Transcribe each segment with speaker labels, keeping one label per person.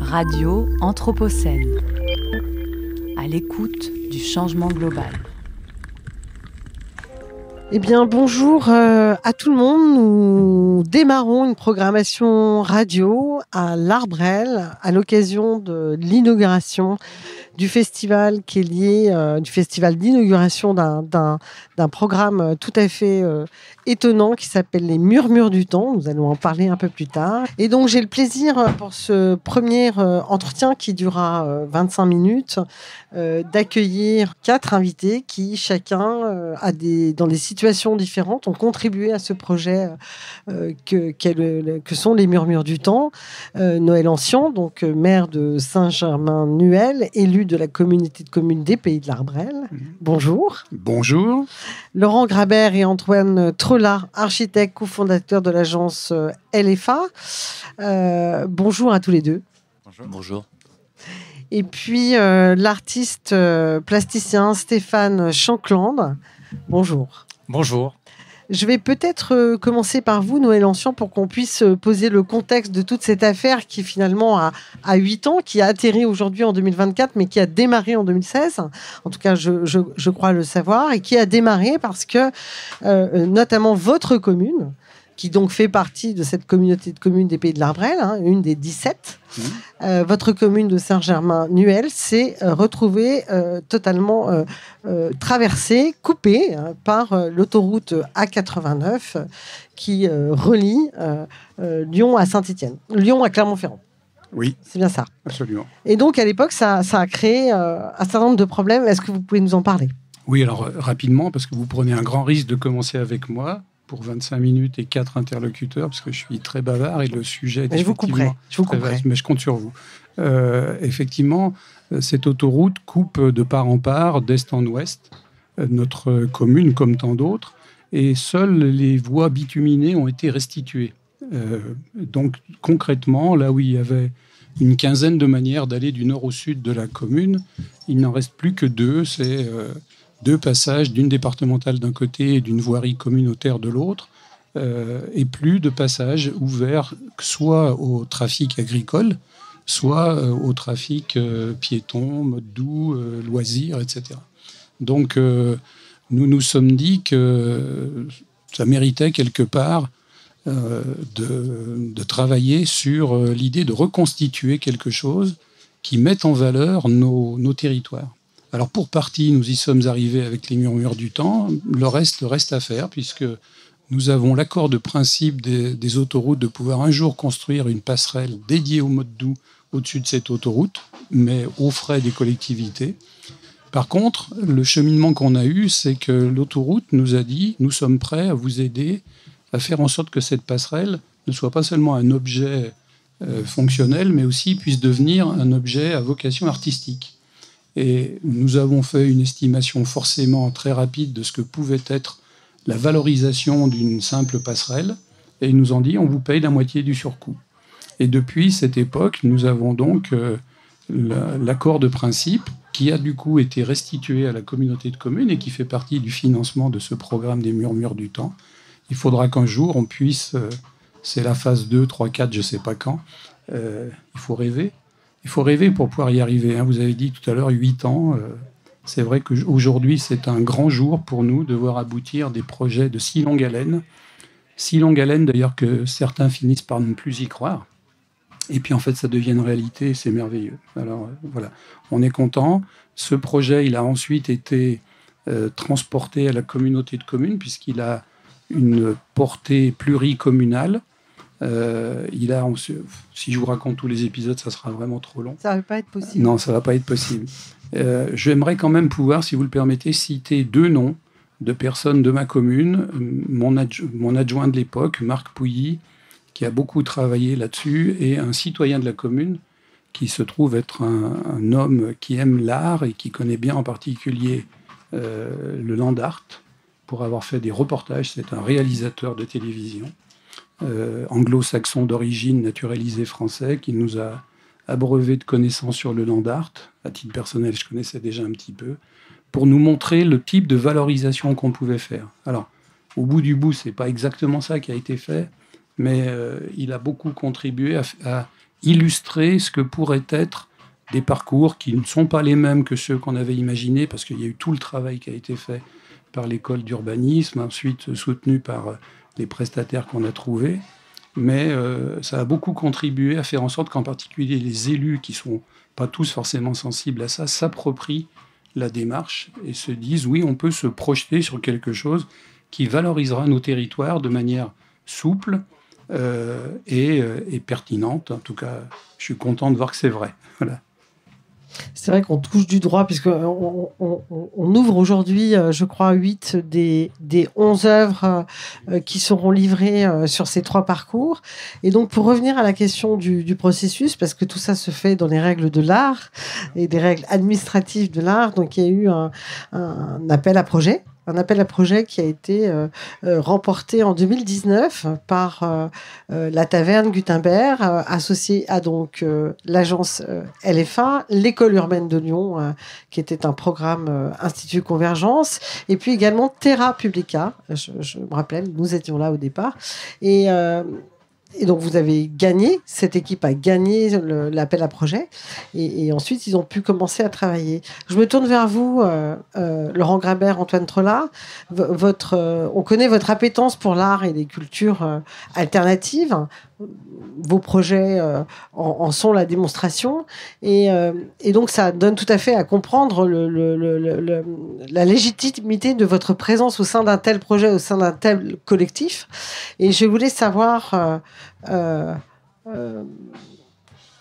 Speaker 1: Radio Anthropocène, à l'écoute du changement global.
Speaker 2: Eh bien, bonjour à tout le monde. Nous démarrons une programmation radio à l'Arbrel à l'occasion de l'inauguration du festival qui est lié, du festival d'inauguration d'un programme tout à fait étonnant qui s'appelle les Murmures du Temps. Nous allons en parler un peu plus tard. Et donc, j'ai le plaisir pour ce premier entretien qui durera 25 minutes d'accueillir 4 invités qui, chacun, dans des situations différentes, ont contribué à ce projet que sont les Murmures du Temps. Noël Ancien, donc maire de Saint-Germain-Nuel, élu de la communauté de communes des Pays de l'Arbrel. Bonjour.
Speaker 3: Bonjour.
Speaker 2: Laurent Grabert et Antoine Trelat, architectes cofondateurs de l'agence LFA. Bonjour à tous les deux.
Speaker 4: Bonjour.
Speaker 2: Et puis l'artiste plasticien Stéphane Shankland. Bonjour.
Speaker 4: Bonjour.
Speaker 2: Je vais peut-être commencer par vous, Noël Ancien, pour qu'on puisse poser le contexte de toute cette affaire qui finalement a 8 ans, qui a atterri aujourd'hui en 2024, mais qui a démarré en 2016. En tout cas, je crois le savoir, et qui a démarré parce que notamment votre commune, qui donc fait partie de cette communauté de communes des Pays de l'Arbrel, une des 17. Votre commune de Saint-Germain-Nuel s'est retrouvée totalement traversée, coupée par l'autoroute A89 qui relie Lyon à Saint-Étienne, Lyon à Clermont-Ferrand.
Speaker 3: Oui,
Speaker 2: c'est bien ça.
Speaker 3: Absolument.
Speaker 2: Et donc, à l'époque, ça a créé un certain nombre de problèmes. Est-ce que vous pouvez nous en parler ?
Speaker 3: Oui, alors rapidement, parce que vous prenez un grand risque de commencer avec moi pour 25 minutes et 4 interlocuteurs, parce que je suis très bavard et le sujet est
Speaker 2: je vous couperai.
Speaker 3: Vaste, mais je compte sur vous. Effectivement, cette autoroute coupe de part en part, d'est en ouest, notre commune comme tant d'autres, et seules les voies bituminées ont été restituées. Donc concrètement, là où il y avait une quinzaine de manières d'aller du nord au sud de la commune, il n'en reste plus que 2, c'est 2 passages, d'une départementale d'un côté et d'une voirie communautaire de l'autre, et plus de passages ouverts soit au trafic agricole, soit au trafic piéton, mode doux, loisirs, etc. Donc nous nous sommes dit que ça méritait quelque part de travailler sur l'idée de reconstituer quelque chose qui mette en valeur nos territoires. Alors pour partie, nous y sommes arrivés avec les Murmures du Temps. Le reste à faire, puisque nous avons l'accord de principe des autoroutes de pouvoir un jour construire une passerelle dédiée au mode doux au-dessus de cette autoroute, mais aux frais des collectivités. Par contre, le cheminement qu'on a eu, c'est que l'autoroute nous a dit « Nous sommes prêts à vous aider à faire en sorte que cette passerelle ne soit pas seulement un objet fonctionnel, mais aussi puisse devenir un objet à vocation artistique. » Et nous avons fait une estimation forcément très rapide de ce que pouvait être la valorisation d'une simple passerelle. Et ils nous ont dit, on vous paye la moitié du surcoût. Et depuis cette époque, nous avons donc l'accord de principe qui a du coup été restitué à la communauté de communes et qui fait partie du financement de ce programme des Murmures du Temps. Il faudra qu'un jour on puisse, c'est la phase 2, 3, 4, je ne sais pas quand, il faut rêver. Il faut rêver pour pouvoir y arriver. Vous avez dit tout à l'heure 8 ans. C'est vrai qu'aujourd'hui, c'est un grand jour pour nous de voir aboutir des projets de si longue haleine. Si longue haleine, d'ailleurs, que certains finissent par ne plus y croire. Et puis, en fait, ça devient une réalité et c'est merveilleux. Alors, voilà, on est content. Ce projet, il a ensuite été transporté à la communauté de communes puisqu'il a une portée pluricommunale. Si je vous raconte tous les épisodes, ça sera vraiment trop long.
Speaker 2: Ça ne va pas être possible.
Speaker 3: Non, ça ne va pas être possible. J'aimerais quand même pouvoir, si vous le permettez, citer 2 noms de personnes de ma commune. Mon adjoint de l'époque, Marc Pouilly, qui a beaucoup travaillé là-dessus, et un citoyen de la commune qui se trouve être un homme qui aime l'art et qui connaît bien en particulier le land art pour avoir fait des reportages. C'est un réalisateur de télévision. Anglo-saxon d'origine, naturalisé français, qui nous a abreuvé de connaissances sur le land art. À titre personnel, je connaissais déjà un petit peu, pour nous montrer le type de valorisation qu'on pouvait faire. Alors, au bout du bout, c'est pas exactement ça qui a été fait, mais il a beaucoup contribué à illustrer ce que pourraient être des parcours qui ne sont pas les mêmes que ceux qu'on avait imaginés, parce qu'il y a eu tout le travail qui a été fait par l'école d'urbanisme, ensuite soutenu par les prestataires qu'on a trouvés. Mais ça a beaucoup contribué à faire en sorte qu'en particulier les élus, qui ne sont pas tous forcément sensibles à ça, s'approprient la démarche et se disent oui, on peut se projeter sur quelque chose qui valorisera nos territoires de manière souple et pertinente. En tout cas, je suis content de voir que c'est vrai. Voilà.
Speaker 2: C'est vrai qu'on touche du droit, puisqu'on on ouvre aujourd'hui, je crois, 8 des 11 œuvres qui seront livrées sur ces 3 parcours. Et donc, pour revenir à la question du processus, parce que tout ça se fait dans les règles de l'art et des règles administratives de l'art, donc il y a eu un appel à projet. Un appel à projet qui a été remporté en 2019 par la Taverne Gutenberg, associée à donc l'agence LFA, l'école urbaine de Lyon, qui était un programme Institut Convergence, et puis également Terra Publica. Je me rappelle, nous étions là au départ. Et donc, vous avez gagné, cette équipe a gagné l'appel à projet. Et ensuite, ils ont pu commencer à travailler. Je me tourne vers vous, Laurent Grabert, Antoine Trolla. On connaît votre appétence pour l'art et les cultures alternatives. Vos projets en sont la démonstration. Et donc, ça donne tout à fait à comprendre la légitimité de votre présence au sein d'un tel projet, au sein d'un tel collectif. Et je voulais savoir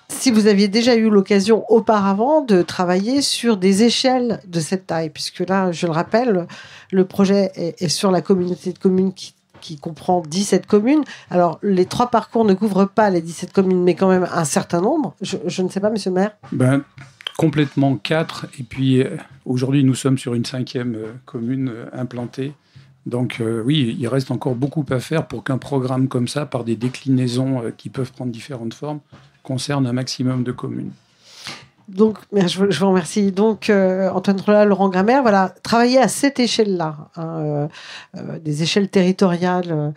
Speaker 2: si vous aviez déjà eu l'occasion auparavant de travailler sur des échelles de cette taille, puisque là, je le rappelle, le projet est sur la communauté de communes qui comprend 17 communes. Alors, les 3 parcours ne couvrent pas les 17 communes, mais quand même un certain nombre. Je ne sais pas, monsieur le maire.
Speaker 3: Complètement 4. Et puis, aujourd'hui, nous sommes sur une 5e commune implantée. Donc oui, il reste encore beaucoup à faire pour qu'un programme comme ça, par des déclinaisons qui peuvent prendre différentes formes, concerne un maximum de communes.
Speaker 2: Donc, je vous remercie. Donc, Antoine Trolla, Laurent Grabert, voilà, travailler à cette échelle-là, des échelles territoriales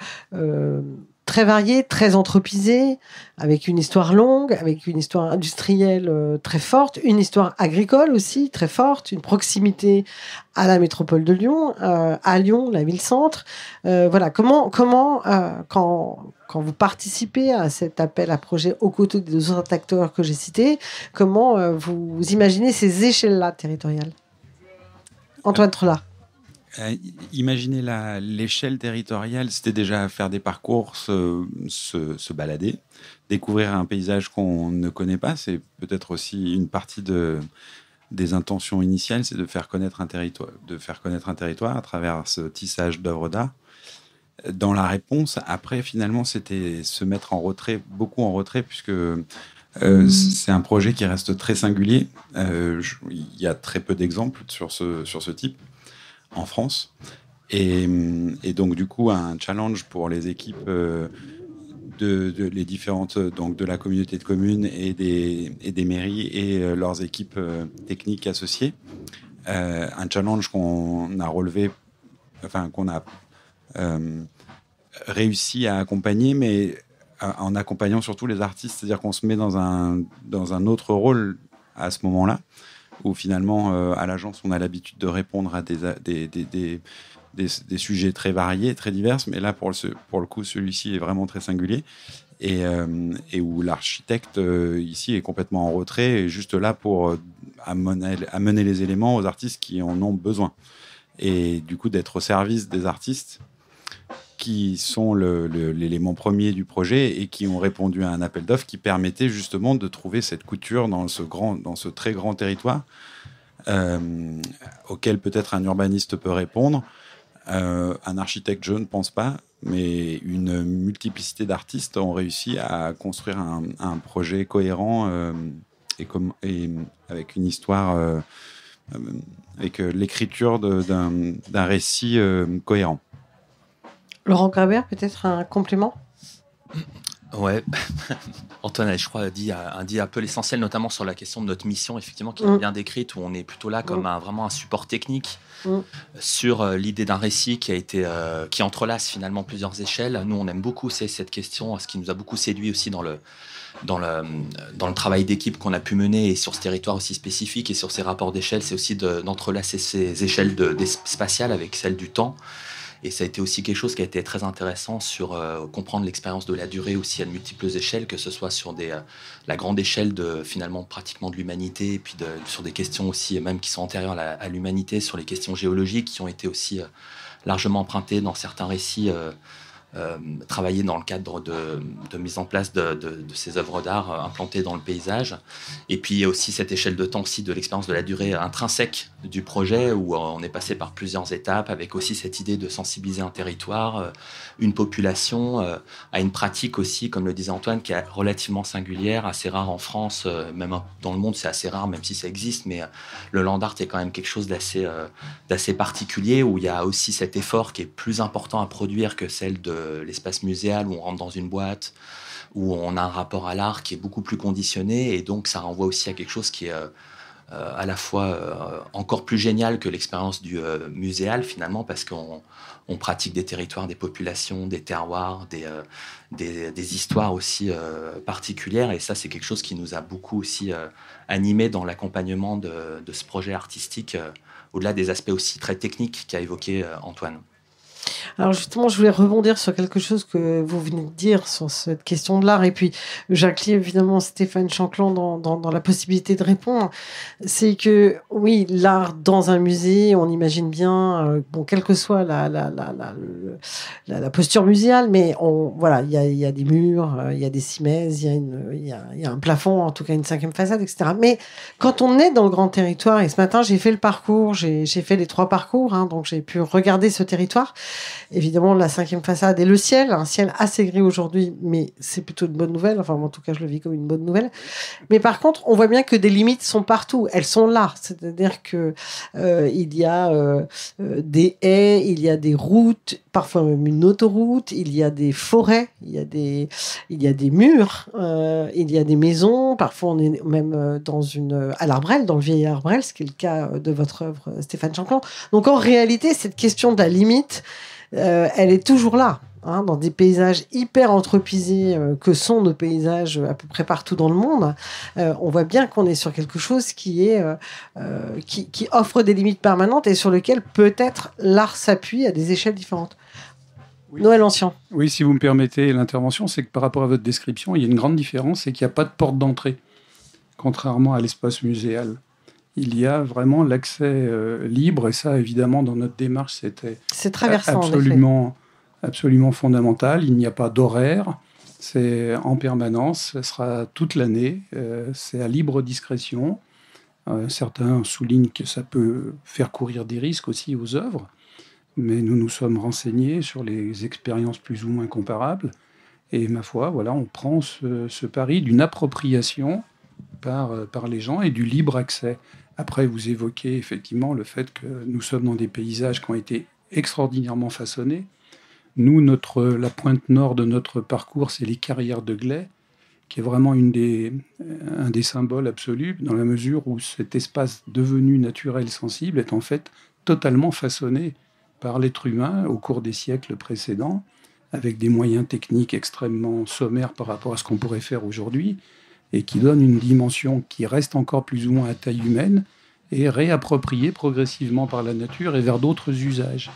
Speaker 2: très variées, très anthropisées, avec une histoire longue, avec une histoire industrielle très forte, une histoire agricole aussi très forte, une proximité à la métropole de Lyon, à Lyon, la ville-centre. Voilà, comment quand vous participez à cet appel à projet aux côtés des 2 autres acteurs que j'ai cités, comment vous imaginez ces échelles-là territoriales? Antoine Trolla.
Speaker 4: Imaginer l'échelle territoriale, c'était déjà faire des parcours, se balader, découvrir un paysage qu'on ne connaît pas. C'est peut-être aussi une partie des intentions initiales, c'est de faire connaître un territoire à travers ce tissage d'œuvres d'art. Dans la réponse, après, finalement, c'était se mettre beaucoup en retrait, puisque c'est un projet qui reste très singulier. Il y a très peu d'exemples sur ce type en France. Et donc, du coup, un challenge pour les équipes les différentes, donc de la communauté de communes et des mairies et leurs équipes techniques associées. Un challenge qu'on a relevé, qu'on a réussi à accompagner, mais en accompagnant surtout les artistes, c'est-à-dire qu'on se met dans un autre rôle à ce moment-là, où finalement, à l'agence, on a l'habitude de répondre à des sujets très variés, très divers, mais là, pour le coup, celui-ci est vraiment très singulier, et où l'architecte, ici, est complètement en retrait, et juste là pour amener les éléments aux artistes qui en ont besoin. Et du coup, d'être au service des artistes qui sont l'élément premier du projet et qui ont répondu à un appel d'offres qui permettait justement de trouver cette couture dans ce très grand territoire auquel peut-être un urbaniste peut répondre. Un architecte, je ne pense pas, mais une multiplicité d'artistes ont réussi à construire un projet cohérent et avec une histoire, avec l'écriture d'un récit cohérent.
Speaker 2: Laurent Grabert, peut-être un complément?
Speaker 5: Ouais, Antoine, je crois, a dit un peu l'essentiel, notamment sur la question de notre mission, effectivement, qui est bien décrite, où on est plutôt là comme vraiment un support technique sur l'idée d'un récit qui entrelace finalement plusieurs échelles. Nous, on aime beaucoup cette question, ce qui nous a beaucoup séduit aussi dans le travail d'équipe qu'on a pu mener et sur ce territoire aussi spécifique et sur ces rapports d'échelle, c'est aussi d'entrelacer ces échelles spatiales avec celles du temps. Et ça a été aussi quelque chose qui a été très intéressant sur comprendre l'expérience de la durée aussi à de multiples échelles, que ce soit sur la grande échelle finalement pratiquement de l'humanité, et puis sur des questions aussi même qui sont antérieures à l'humanité, sur les questions géologiques qui ont été aussi largement empruntées dans certains récits travaillées dans le cadre de mise en place de ces œuvres d'art implantées dans le paysage. Et puis il y a aussi cette échelle de temps aussi de l'expérience de la durée intrinsèque du projet, où on est passé par plusieurs étapes, avec aussi cette idée de sensibiliser un territoire, une population, à une pratique aussi, comme le disait Antoine, qui est relativement singulière, assez rare en France, même dans le monde c'est assez rare, même si ça existe, mais le land art est quand même quelque chose d'assez particulier, où il y a aussi cet effort qui est plus important à produire que celle de l'espace muséal, où on rentre dans une boîte, où on a un rapport à l'art qui est beaucoup plus conditionné, et donc ça renvoie aussi à quelque chose qui est à la fois encore plus génial que l'expérience du muséal finalement, parce qu'on pratique des territoires, des populations, des terroirs, des histoires aussi particulières, et ça c'est quelque chose qui nous a beaucoup aussi animé dans l'accompagnement de ce projet artistique, au-delà des aspects aussi très techniques qu'a évoqué Antoine.
Speaker 2: Alors justement, je voulais rebondir sur quelque chose que vous venez de dire sur cette question de l'art, et puis j'inclus évidemment Stéphane Chanclan dans la possibilité de répondre. C'est que oui, l'art dans un musée, on imagine bien, quelle que soit la posture muséale, mais voilà, il y a des murs, il y a des cimaises, il y a un plafond, en tout cas une cinquième façade, etc. Mais quand on est dans le grand territoire, et ce matin j'ai fait le parcours, j'ai fait les 3 parcours, donc j'ai pu regarder ce territoire. Évidemment, la cinquième façade et le ciel, un ciel assez gris aujourd'hui, mais c'est plutôt une bonne nouvelle. Enfin, en tout cas, je le vis comme une bonne nouvelle. Mais par contre, on voit bien que des limites sont partout. Elles sont là. C'est-à-dire que il y a des haies, il y a des routes, parfois même une autoroute, il y a des forêts, il y a des murs, il y a des maisons. Parfois, on est même à l'Arbrel, dans le vieil Arbrel, ce qui est le cas de votre œuvre, Stéphane Chanclan. Donc, en réalité, cette question de la limite, elle est toujours là, dans des paysages hyper anthropisés que sont nos paysages à peu près partout dans le monde. On voit bien qu'on est sur quelque chose qui offre des limites permanentes et sur lequel peut-être l'art s'appuie à des échelles différentes. Oui. Noël Ancien.
Speaker 3: Oui, si vous me permettez l'intervention, c'est que par rapport à votre description, il y a une grande différence, c'est qu'il n'y a pas de porte d'entrée, contrairement à l'espace muséal. Il y a vraiment l'accès libre, et ça, évidemment, dans notre démarche,
Speaker 2: c'est traversant,
Speaker 3: absolument fondamental. Il n'y a pas d'horaire, c'est en permanence, ça sera toute l'année, c'est à libre discrétion. Certains soulignent que ça peut faire courir des risques aussi aux œuvres, mais nous nous sommes renseignés sur les expériences plus ou moins comparables, et ma foi, voilà, on prend ce pari d'une appropriation par les gens et du libre accès. Après, vous évoquez effectivement le fait que nous sommes dans des paysages qui ont été extraordinairement façonnés. Nous, la pointe nord de notre parcours, c'est les carrières de Gley, qui est vraiment un des symboles absolus, dans la mesure où cet espace devenu naturel sensible est en fait totalement façonné par l'être humain au cours des siècles précédents, avec des moyens techniques extrêmement sommaires par rapport à ce qu'on pourrait faire aujourd'hui, et qui donne une dimension qui reste encore plus ou moins à taille humaine et réappropriée progressivement par la nature et vers d'autres usages.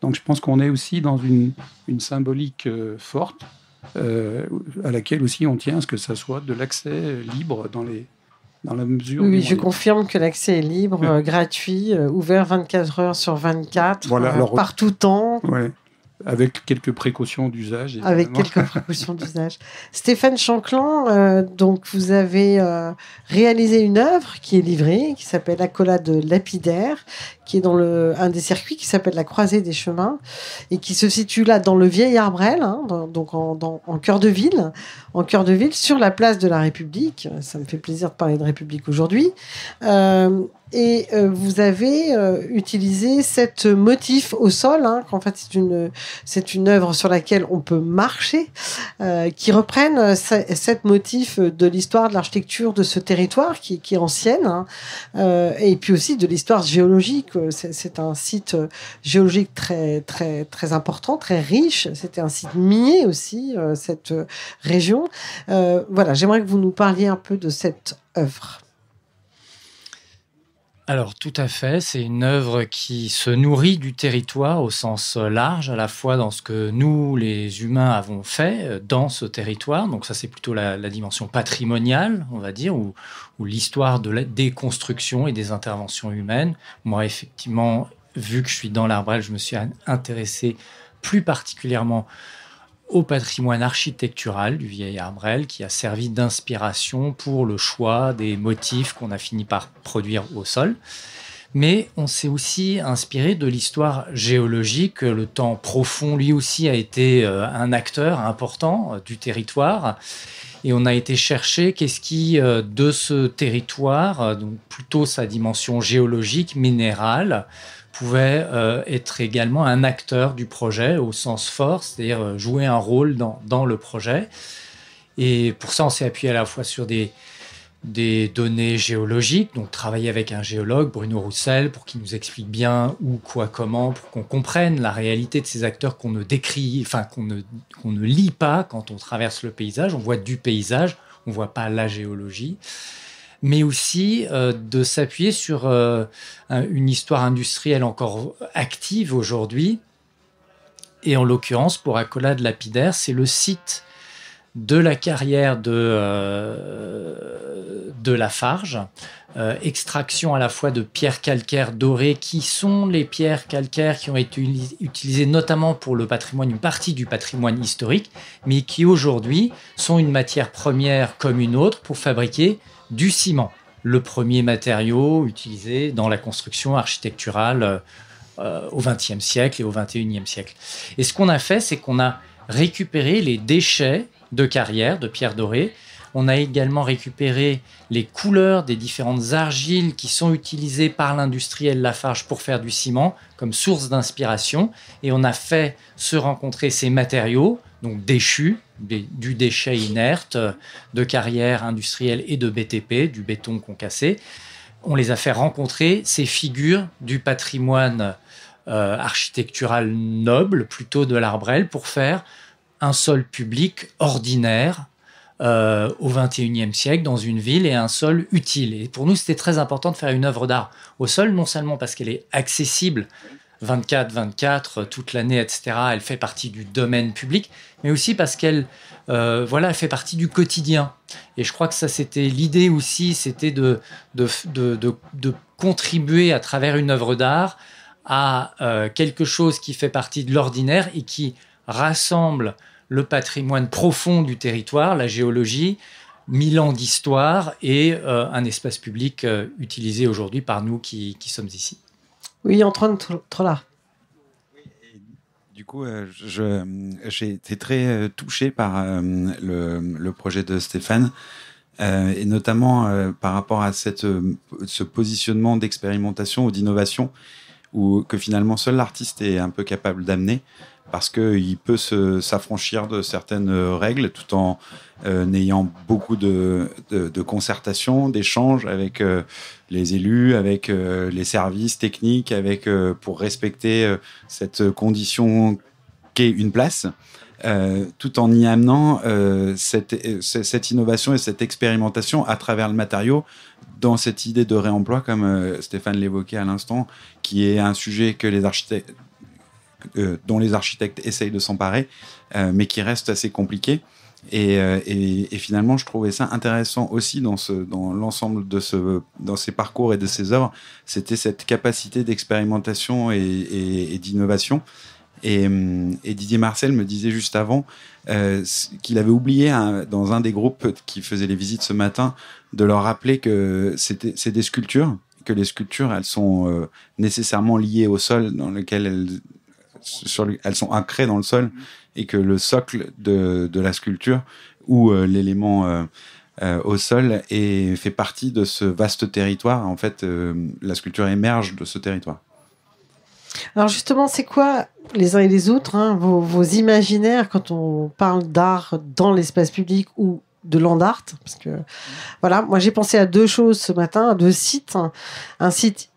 Speaker 3: Donc je pense qu'on est aussi dans une symbolique forte à laquelle aussi on tient à ce que ça soit de l'accès libre dans la mesure...
Speaker 2: Oui, je confirme que l'accès est libre, gratuit, ouvert 24 heures sur 24, voilà, par tout temps.
Speaker 3: Ouais. Avec quelques précautions d'usage.
Speaker 2: Avec quelques précautions d'usage. Stéphane Chanclan, donc vous avez réalisé une œuvre qui est livrée, qui s'appelle Accolade lapidaire, qui est dans un des circuits qui s'appelle la Croisée des Chemins et qui se situe là dans le vieil Arbrel, donc en cœur de ville, sur la place de la République. Ça me fait plaisir de parler de République aujourd'hui. Et vous avez utilisé cet motif au sol, qu'en fait c'est une œuvre sur laquelle on peut marcher, qui reprennent cet motif de l'histoire de l'architecture de ce territoire qui est ancienne, et puis aussi de l'histoire géologique. C'est un site géologique très très très important, très riche. C'était un site minier aussi, cette région. Voilà, j'aimerais que vous nous parliez un peu de cette œuvre.
Speaker 6: Alors tout à fait, c'est une œuvre qui se nourrit du territoire au sens large, à la fois dans ce que nous, les humains, avons fait dans ce territoire. Donc ça, c'est plutôt la dimension patrimoniale, on va dire, ou l'histoire des constructions et des interventions humaines. Moi, effectivement, vu que je suis dans l'Arbrel, je me suis intéressé plus particulièrement au patrimoine architectural du vieil Arbrel, qui a servi d'inspiration pour le choix des motifs qu'on a fini par produire au sol. Mais on s'est aussi inspiré de l'histoire géologique. Le temps profond, lui aussi, a été un acteur important du territoire. Et on a été chercher qu'est-ce qui, de ce territoire, donc plutôt sa dimension géologique, minérale, pouvait être également un acteur du projet au sens fort, c'est-à-dire jouer un rôle dans le projet. Et pour ça, on s'est appuyé à la fois sur des données géologiques, donc travailler avec un géologue, Bruno Roussel, pour qu'il nous explique bien où, quoi, comment, pour qu'on comprenne la réalité de ces acteurs qu'on ne décrit, enfin qu'on ne lit pas quand on traverse le paysage. On voit du paysage, on ne voit pas la géologie. Mais aussi de s'appuyer sur une histoire industrielle encore active aujourd'hui. Et en l'occurrence, pour Accolade Lapidaire, c'est le site de la carrière de Lafarge, extraction à la fois de pierres calcaires dorées, qui sont les pierres calcaires qui ont été utilisées notamment pour le patrimoine, une partie du patrimoine historique, mais qui aujourd'hui sont une matière première comme une autre pour fabriquer du ciment, le premier matériau utilisé dans la construction architecturale au XXe siècle et au XXIe siècle. Et ce qu'on a fait, c'est qu'on a récupéré les déchets de carrière, de pierres dorées. On a également récupéré les couleurs des différentes argiles qui sont utilisées par l'industriel Lafarge pour faire du ciment comme source d'inspiration. Et on a fait se rencontrer ces matériaux, donc déchus, du déchet inerte, de carrière industrielle et de BTP, du béton concassé. On les a fait rencontrer, ces figures du patrimoine architectural noble, plutôt de l'Arbrel, pour faire un sol public ordinaire au XXIe siècle dans une ville, et un sol utile. Et pour nous, c'était très important de faire une œuvre d'art au sol, non seulement parce qu'elle est accessible 24/24, toute l'année, etc. Elle fait partie du domaine public, mais aussi parce qu'elle elle fait partie du quotidien. Et je crois que ça, c'était l'idée aussi, c'était de contribuer à travers une œuvre d'art à quelque chose qui fait partie de l'ordinaire et qui rassemble le patrimoine profond du territoire, la géologie, 1000 ans d'histoire et un espace public utilisé aujourd'hui par nous qui sommes ici.
Speaker 2: Oui, Antoine Trollard.
Speaker 4: Du coup, j'ai été très touché par le projet de Stéphane, et notamment par rapport à ce positionnement d'expérimentation ou d'innovation que finalement seul l'artiste est un peu capable d'amener, parce qu'il peut s'affranchir de certaines règles tout en ayant beaucoup de concertation, d'échanges avec les élus, avec les services techniques, pour respecter cette condition qu'est une place, tout en y amenant cette innovation et cette expérimentation à travers le matériau, dans cette idée de réemploi, comme Stéphane l'évoquait à l'instant, qui est un sujet que dont les architectes essayent de s'emparer, mais qui reste assez compliqué. Et finalement, je trouvais ça intéressant aussi dans l'ensemble dans ces parcours et de ces œuvres, c'était cette capacité d'expérimentation et d'innovation. Et Didier Marcel me disait juste avant qu'il avait oublié dans un des groupes qui faisait les visites ce matin de leur rappeler que c'est des sculptures que les sculptures, elles sont nécessairement liées au sol dans lequel elles sont ancrées dans le sol, et que le socle de la sculpture ou l'élément au sol fait partie de ce vaste territoire. En fait, la sculpture émerge de ce territoire.
Speaker 2: Alors justement, c'est quoi les uns et les autres, vos imaginaires quand on parle d'art dans l'espace public ou de land art? Parce que voilà, moi j'ai pensé à 2 choses ce matin, à 2 sites. Un site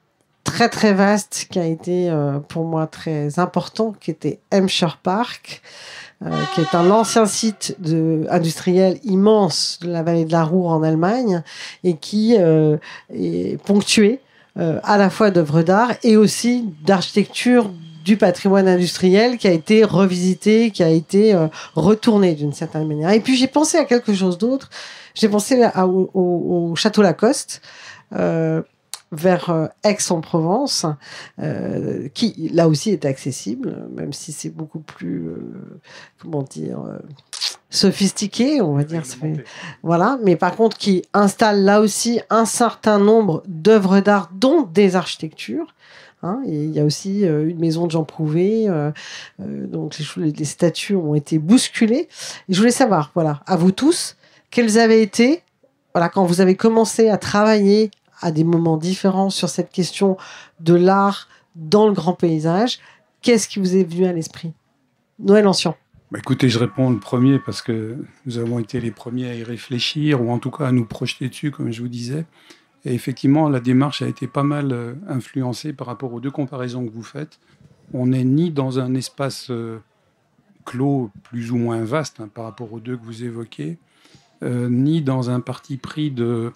Speaker 2: très très vaste qui a été pour moi très important, qui était Hampshire Park, qui est un ancien site industriel immense de la vallée de la Ruhr en Allemagne, et qui est ponctué à la fois d'œuvres d'art et aussi d'architecture du patrimoine industriel qui a été revisité, qui a été retourné d'une certaine manière. Et puis j'ai pensé à quelque chose d'autre. J'ai pensé au Château Lacoste, vers Aix-en-Provence, qui là aussi est accessible, même si c'est beaucoup plus, sophistiqué, on va dire. Voilà, mais par contre qui installe là aussi un certain nombre d'œuvres d'art, dont des architectures. Et il y a aussi une maison de Jean Prouvé, donc les statues ont été bousculées. Et je voulais savoir, voilà, à vous tous, quels avaient été, voilà, quand vous avez commencé à travailler à des moments différents sur cette question de l'art dans le grand paysage, qu'est-ce qui vous est venu à l'esprit? Noël Ancien.
Speaker 3: Écoutez, je réponds le premier parce que nous avons été les premiers à y réfléchir, ou en tout cas à nous projeter dessus, comme je vous disais. Et effectivement, la démarche a été pas mal influencée par rapport aux 2 comparaisons que vous faites. On n'est ni dans un espace clos plus ou moins vaste, par rapport aux 2 que vous évoquez, ni dans un parti pris de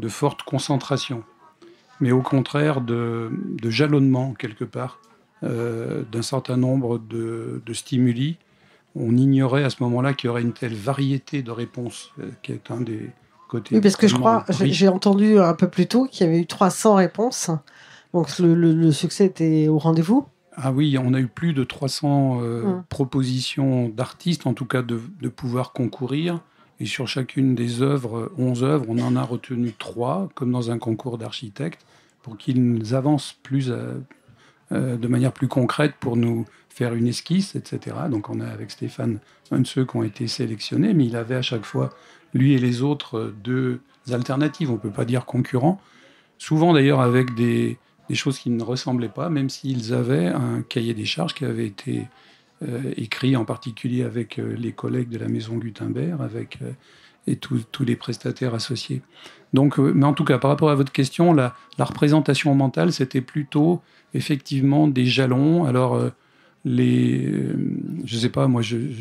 Speaker 3: forte concentration, mais au contraire de jalonnement, quelque part, d'un certain nombre de stimuli. On ignorait à ce moment-là qu'il y aurait une telle variété de réponses, qui est un des côtés...
Speaker 2: Oui, parce que je crois, j'ai entendu un peu plus tôt qu'il y avait eu 300 réponses, donc le succès était au rendez-vous.
Speaker 3: Ah oui, on a eu plus de 300 propositions d'artistes, en tout cas de pouvoir concourir. Et sur chacune des œuvres, 11 œuvres, on en a retenu 3, comme dans un concours d'architectes, pour qu'ils avancent de manière plus concrète pour nous faire une esquisse, etc. Donc on a avec Stéphane un de ceux qui ont été sélectionnés, mais il avait à chaque fois, lui et les autres, 2 alternatives, on ne peut pas dire concurrents, souvent d'ailleurs avec des choses qui ne ressemblaient pas, même s'ils avaient un cahier des charges qui avait été écrit en particulier avec les collègues de la maison Gutenberg, et tous les prestataires associés. Donc, mais en tout cas, par rapport à votre question, la représentation mentale, c'était plutôt effectivement des jalons. Alors, je sais pas, moi, j'ai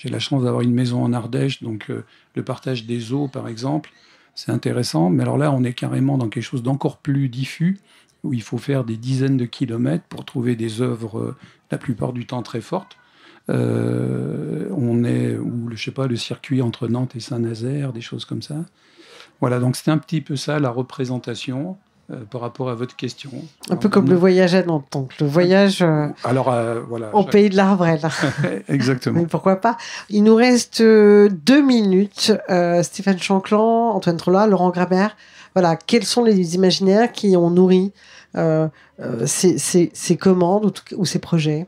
Speaker 3: la chance d'avoir une maison en Ardèche, donc le partage des eaux, par exemple, c'est intéressant. Mais alors là, on est carrément dans quelque chose d'encore plus diffus, où il faut faire des dizaines de kilomètres pour trouver des œuvres, la plupart du temps très fortes. On est, ou je sais pas, le circuit entre Nantes et Saint-Nazaire, des choses comme ça. Voilà, donc c'était un petit peu ça, la représentation par rapport à votre question.
Speaker 2: Un peu comme le voyage à Nantes, donc le voyage
Speaker 3: voilà,
Speaker 2: au pays de l'Arbrel.
Speaker 3: Exactement.
Speaker 2: Mais pourquoi pas. Il nous reste 2 minutes. Stéphane Chanclan, Antoine Trolla, Laurent Grabert. Voilà, quels sont les imaginaires qui ont nourri ces commandes ou ces projets?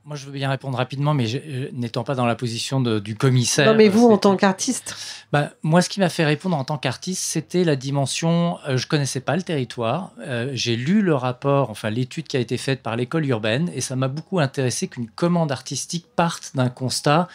Speaker 6: Moi, je veux bien répondre rapidement, mais n'étant pas dans la position du commissaire...
Speaker 2: Non, mais vous, en tant qu'artiste?
Speaker 6: Moi, ce qui m'a fait répondre en tant qu'artiste, c'était la dimension... je ne connaissais pas le territoire. J'ai lu le rapport, enfin l'étude qui a été faite par l'école urbaine, et ça m'a beaucoup intéressé qu'une commande artistique parte d'un constat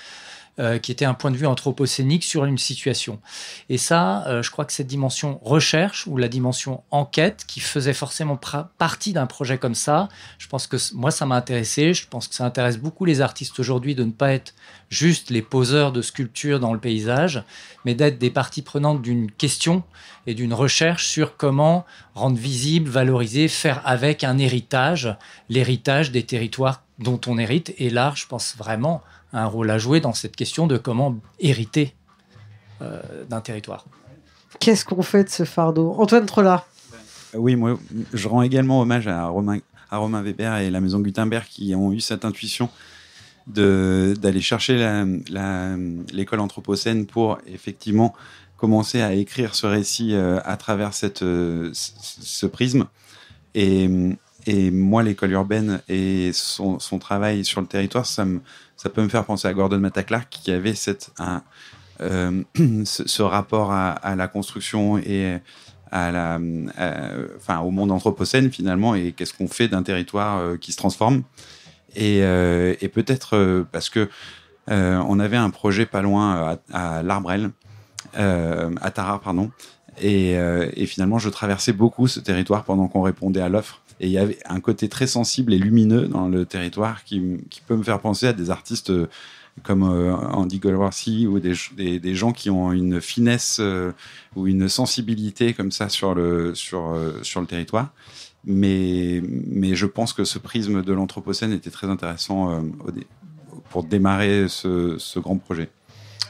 Speaker 6: qui était un point de vue anthropocénique sur une situation. Et ça, je crois que cette dimension recherche ou la dimension enquête qui faisait forcément partie d'un projet comme ça, je pense que moi, ça m'a intéressé. Je pense que ça intéresse beaucoup les artistes aujourd'hui de ne pas être juste les poseurs de sculptures dans le paysage, mais d'être des parties prenantes d'une question et d'une recherche sur comment rendre visible, valoriser, faire avec un héritage, l'héritage des territoires dont on hérite. Et l'art, je pense vraiment, a un rôle à jouer dans cette question de comment hériter d'un territoire.
Speaker 2: Qu'est-ce qu'on fait de ce fardeau? Antoine Trolla.
Speaker 4: Oui, moi, je rends également hommage à Romain Weber et la maison Gutenberg qui ont eu cette intuition d'aller chercher l'école anthropocène pour effectivement commencé à écrire ce récit à travers ce prisme. Et moi, l'école urbaine et son travail sur le territoire, ça peut me faire penser à Gordon Matta-Clark, qui avait ce rapport à la construction et au monde anthropocène finalement, et qu'est-ce qu'on fait d'un territoire qui se transforme. Et peut-être parce que on avait un projet pas loin à l'Arbrel, à Tarare, pardon. Et finalement, je traversais beaucoup ce territoire pendant qu'on répondait à l'offre. Et il y avait un côté très sensible et lumineux dans le territoire qui peut me faire penser à des artistes comme Andy Golwarsy ou des gens qui ont une finesse ou une sensibilité comme ça sur le territoire. Mais je pense que ce prisme de l'Anthropocène était très intéressant pour démarrer ce grand projet.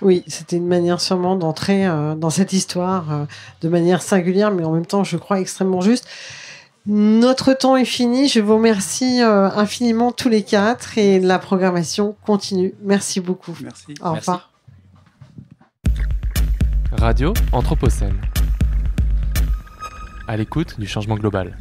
Speaker 2: Oui, c'était une manière sûrement d'entrer dans cette histoire de manière singulière, mais en même temps, je crois, extrêmement juste. Notre temps est fini. Je vous remercie infiniment tous les 4 et la programmation continue. Merci beaucoup.
Speaker 4: Merci.
Speaker 2: Au revoir.
Speaker 7: Radio Anthropocène. À l'écoute du changement global.